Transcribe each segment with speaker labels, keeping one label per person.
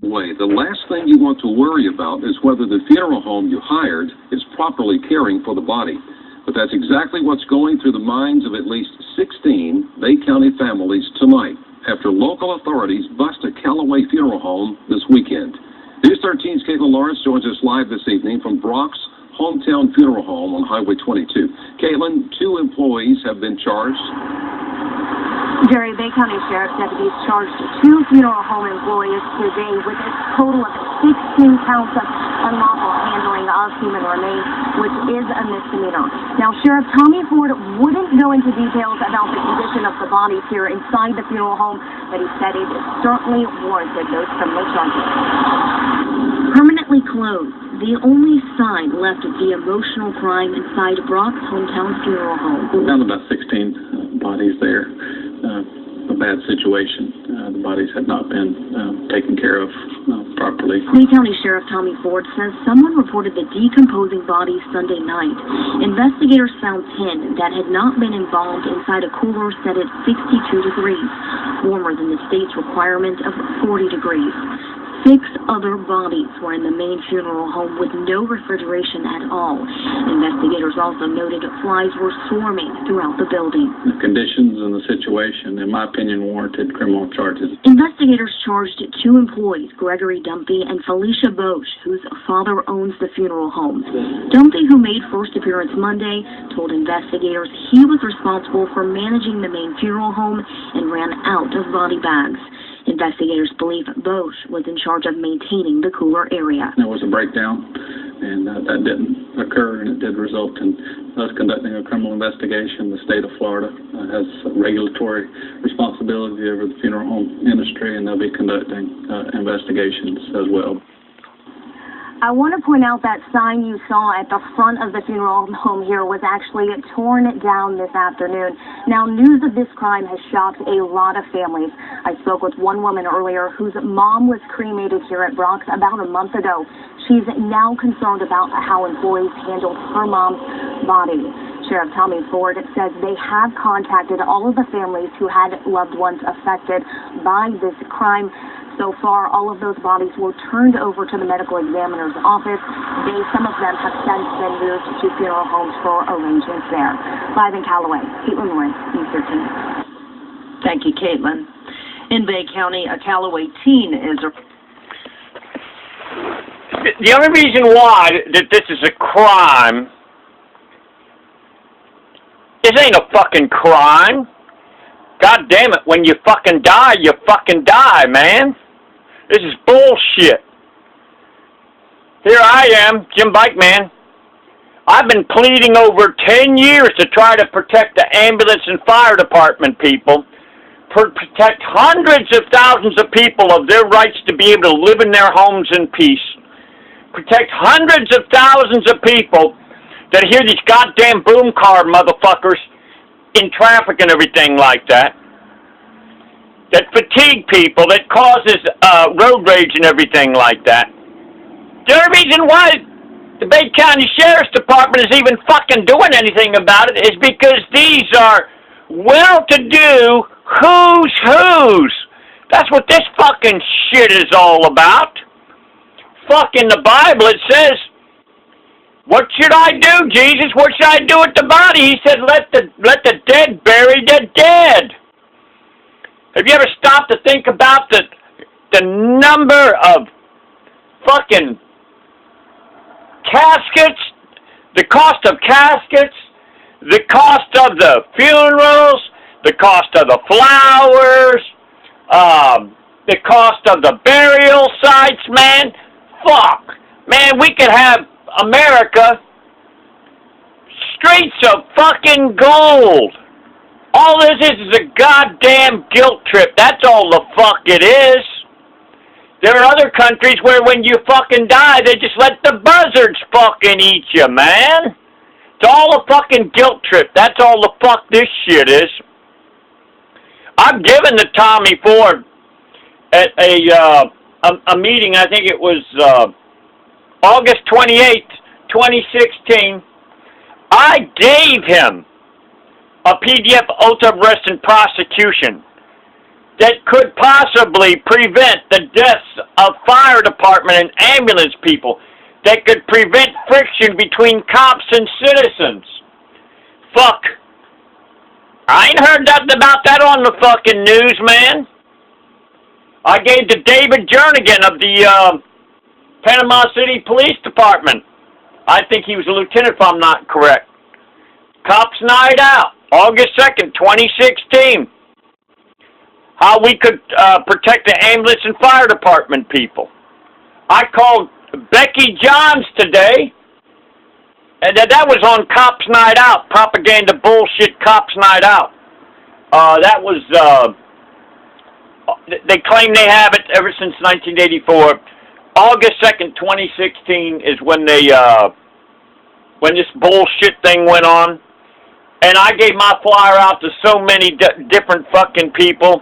Speaker 1: way. The last thing you want to worry about is whether the funeral home you hired is properly caring for the body. But that's exactly what's going through the minds of at least 16 Bay County families tonight, after local authorities bust a Callaway funeral home this weekend. News 13's Caitlin Lawrence joins us live this evening from Brock's hometown funeral home on Highway 22. Caitlin, 2 employees have been charged.
Speaker 2: Jerry, Bay County Sheriff's deputies charged 2 funeral home employees today with a total of 16 counts of unlawful handling of human remains, which is a misdemeanor. Now, Sheriff Tommy Ford wouldn't go into details about the condition of the bodies here inside the funeral home, but he said it certainly warranted those criminal charges. Permanently closed, the only sign left of the emotional crime inside Brock's hometown funeral home.
Speaker 3: We found about 16 bodies there. A bad situation. The bodies had not been taken care of properly.
Speaker 2: Bay County Sheriff Tommy Ford says someone reported the decomposing bodies Sunday night. Investigators found 10 that had not been involved inside a cooler set at 62 degrees, warmer than the state's requirement of 40 degrees. 6 other bodies were in the main funeral home with no refrigeration at all. Investigators also noted flies were swarming throughout the building.
Speaker 3: The conditions and the situation, in my opinion, warranted criminal charges.
Speaker 2: Investigators charged 2 employees, Gregory Dumpy and Felicia Bosch, whose father owns the funeral home. Dumpy, who made first appearance Monday, told investigators he was responsible for managing the main funeral home and ran out of body bags. Investigators believe Bosch was in charge of maintaining the cooler area.
Speaker 3: There was a breakdown, and that didn't occur, and it did result in us conducting a criminal investigation. The state of Florida has regulatory responsibility over the funeral home industry, and they'll be conducting investigations as well.
Speaker 2: I want to point out that sign you saw at the front of the funeral home here was actually torn down this afternoon. Now, news of this crime has shocked a lot of families. I spoke with one woman earlier whose mom was cremated here at Brock's about a month ago. She's now concerned about how employees handled her mom's body. Sheriff Tommy Ford says they have contacted all of the families who had loved ones affected by this crime. So far, all of those bodies were turned over to the medical examiner's office. Some of them have since been moved to funeral homes for arrangements there. Live in Callaway, Caitlin Lawrence, News 13.
Speaker 4: Thank you, Caitlin. In Bay County, a Callaway teen is
Speaker 5: The only reason why that this is a crime, this ain't a fucking crime. God damn it, when you fucking die, man. This is bullshit. Here I am, Jimbikeman. I've been pleading over 10 years to try to protect the ambulance and fire department people, protect hundreds of thousands of people of their rights to be able to live in their homes in peace, protect hundreds of thousands of people that hear these goddamn boom car motherfuckers in traffic and everything like that, that fatigue people, that causes road rage and everything like that. The only reason why the Bay County Sheriff's Department is even fucking doing anything about it is because these are well-to-do who's. That's what this fucking shit is all about. Fuck, in the Bible it says, what should I do, Jesus? What should I do with the body? He said, let the dead bury the dead. Have you ever stopped to think about the number of fucking caskets, the cost of caskets, the cost of the funerals, the cost of the flowers, the cost of the burial sites, man? Fuck. Man, we could have America streets of fucking gold. All this is a goddamn guilt trip. That's all the fuck it is. There are other countries where when you fucking die, they just let the buzzards fucking eat you, man. It's all a fucking guilt trip. That's all the fuck this shit is. I've given the Tommy Ford at a meeting, I think it was August 28th, 2016. I gave him a PDF oath of arrest and prosecution that could possibly prevent the deaths a fire department and ambulance people that could prevent friction between cops and citizens. Fuck. I ain't heard nothing about that on the fucking news, man. I gave to David Jernigan of the Panama City Police Department. I think he was a lieutenant if I'm not correct. Cops Night Out, August 2nd, 2016. How we could protect the ambulance and fire department people. I called Becky Johns today, and that was on Cops Night Out, propaganda bullshit Cops Night Out. That was, they claim they have it ever since 1984. August 2nd, 2016 is when they, when this bullshit thing went on. And I gave my flyer out to so many different fucking people.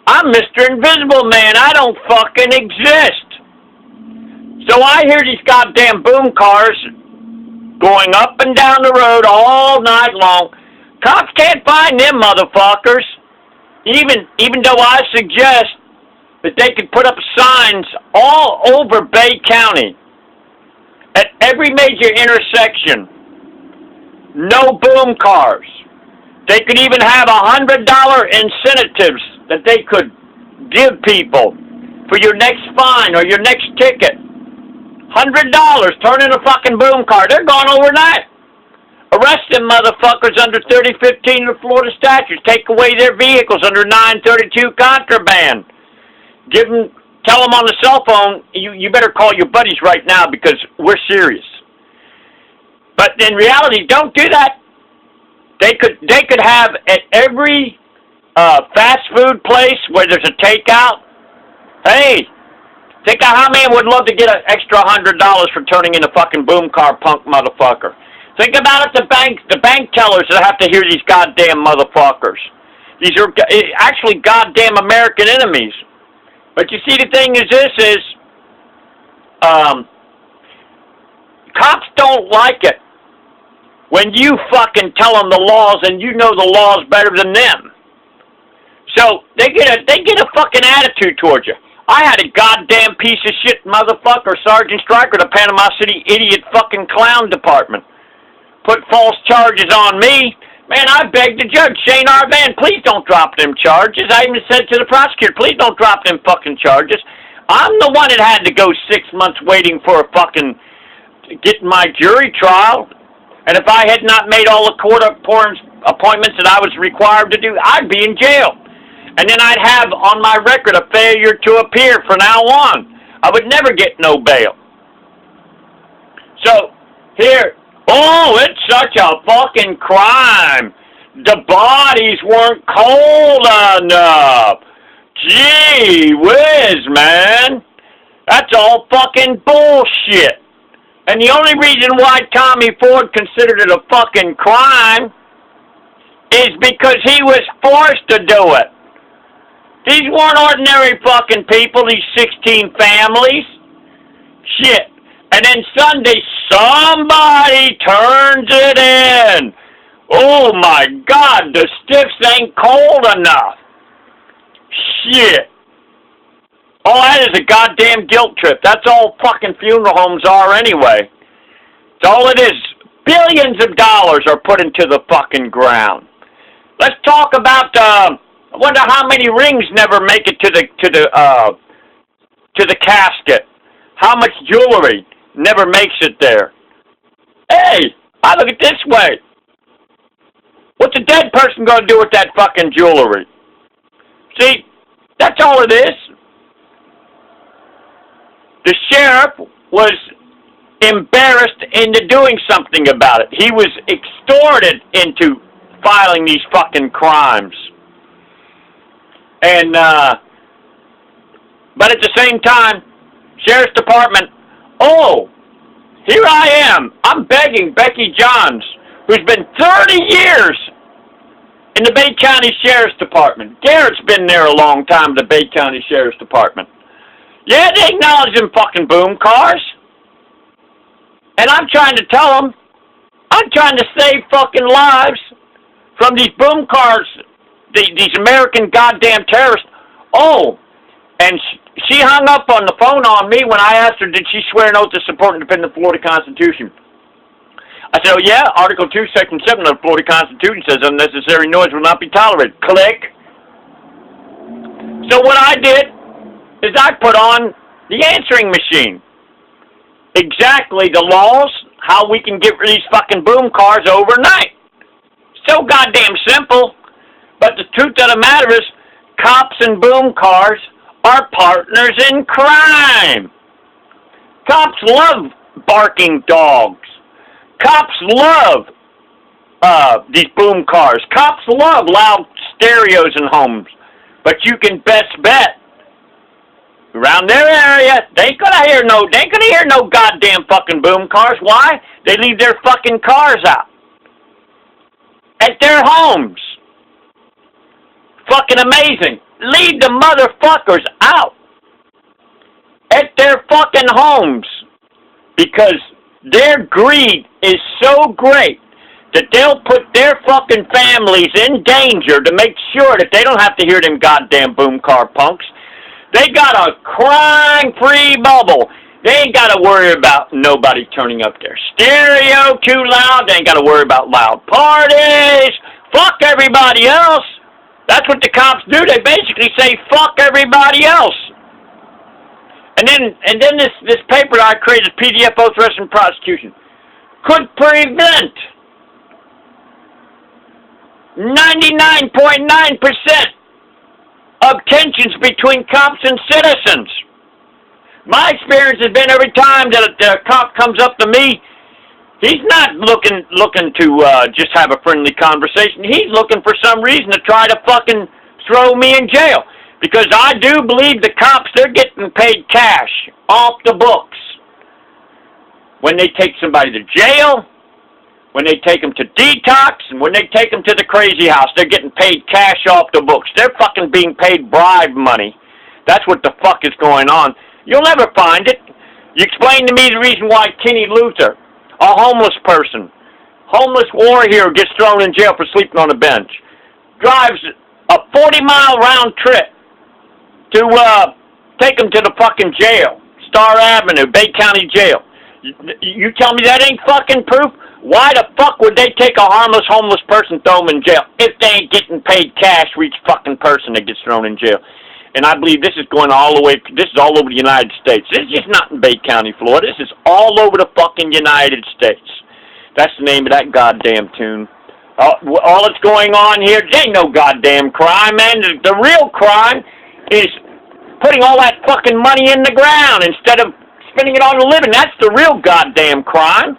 Speaker 5: I'm Mr. Invisible Man. I don't fucking exist. So I hear these goddamn boom cars going up and down the road all night long. Cops can't find them motherfuckers. Even though I suggest that they could put up signs all over Bay County at every major intersection. No boom cars. They could even have $100 incentives that they could give people for your next fine or your next ticket. $100, turn in a fucking boom car. They're gone overnight. Arrest them motherfuckers under 3015 of the Florida statutes. Take away their vehicles under 932 contraband. Tell them on the cell phone, you better call your buddies right now because we're serious. But in reality, don't do that. They could have at every fast food place where there's a takeout. Hey, think of how many would love to get an extra $100 for turning in a fucking boom car, punk motherfucker. Think about it, the bank tellers that have to hear these goddamn motherfuckers. These are actually goddamn American enemies. But you see, the thing is cops don't like it when you fucking tell them the laws and you know the laws better than them. So they get a fucking attitude towards you. I had a goddamn piece of shit motherfucker, Sergeant Stryker, the Panama City idiot fucking clown department, put false charges on me. Man, I begged the judge, Shane R. Van, please don't drop them charges. I even said to the prosecutor, please don't drop them fucking charges. I'm the one that had to go 6 months waiting for a fucking, getting my jury trial. And if I had not made all the court appointments that I was required to do, I'd be in jail. And then I'd have on my record a failure to appear from now on. I would never get no bail. So, here, oh, it's such a fucking crime. The bodies weren't cold enough. Gee whiz, man. That's all fucking bullshit. And the only reason why Tommy Ford considered it a fucking crime is because he was forced to do it. These weren't ordinary fucking people, these 16 families. Shit. And then Sunday, somebody turns it in. Oh my God, the stiffs ain't cold enough. Shit. All that is a goddamn guilt trip. That's all fucking funeral homes are anyway. That's all it is. Billions of dollars are put into the fucking ground. Let's talk about, I wonder how many rings never make it to the casket. How much jewelry never makes it there. Hey, I look at it this way. What's a dead person going to do with that fucking jewelry? See, that's all it is. The sheriff was embarrassed into doing something about it. He was extorted into filing these fucking crimes. And, but at the same time, Sheriff's Department, oh, here I am. I'm begging Becky Johns, who's been 30 years in the Bay County Sheriff's Department. Garrett's been there a long time, the Bay County Sheriff's Department. Yeah, they acknowledge them fucking boom cars. And I'm trying to tell them, I'm trying to save fucking lives from these boom cars, these American goddamn terrorists. Oh, and she hung up on the phone on me when I asked her, did she swear an oath to support and defend the Florida Constitution? I said, oh yeah, Article 2, Section 7 of the Florida Constitution says unnecessary noise will not be tolerated. Click. So what I did is I put on the answering machine. Exactly the laws, how we can get rid of these fucking boom cars overnight. So goddamn simple. But the truth of the matter is, cops and boom cars are partners in crime. Cops love barking dogs. Cops love these boom cars. Cops love loud stereos in homes. But you can best bet, around their area, they ain't gonna hear no goddamn fucking boom cars. Why? They leave their fucking cars out at their homes. Fucking amazing. Leave the motherfuckers out at their fucking homes because their greed is so great that they'll put their fucking families in danger to make sure that they don't have to hear them goddamn boom car punks. They got a crime-free bubble. They ain't got to worry about nobody turning up their stereo too loud. They ain't got to worry about loud parties. Fuck everybody else. That's what the cops do. They basically say, fuck everybody else. And then this paper that I created, PDF Oath Arrest and Prosecution, could prevent 99.9% of tensions between cops and citizens. My experience has been every time that a cop comes up to me, he's not looking to just have a friendly conversation. He's looking for some reason to try to fucking throw me in jail. Because I do believe the cops, they're getting paid cash off the books. When they take somebody to jail, when they take them to detox, and when they take them to the crazy house, they're getting paid cash off the books. They're fucking being paid bribe money. That's what the fuck is going on. You'll never find it. You explain to me the reason why Kenny Luther, a homeless person, homeless war hero, gets thrown in jail for sleeping on a bench, drives a 40-mile round trip to take him to the fucking jail, Star Avenue, Bay County Jail. You tell me that ain't fucking proof? Why the fuck would they take a harmless homeless person, throw him in jail, if they ain't getting paid cash for each fucking person that gets thrown in jail? And I believe this is going all the way, this is all over the United States. This is just not in Bay County, Florida. This is all over the fucking United States. That's the name of that goddamn tune. All that's going on here, there ain't no goddamn crime, man. The real crime is putting all that fucking money in the ground instead of spending it on the living. That's the real goddamn crime.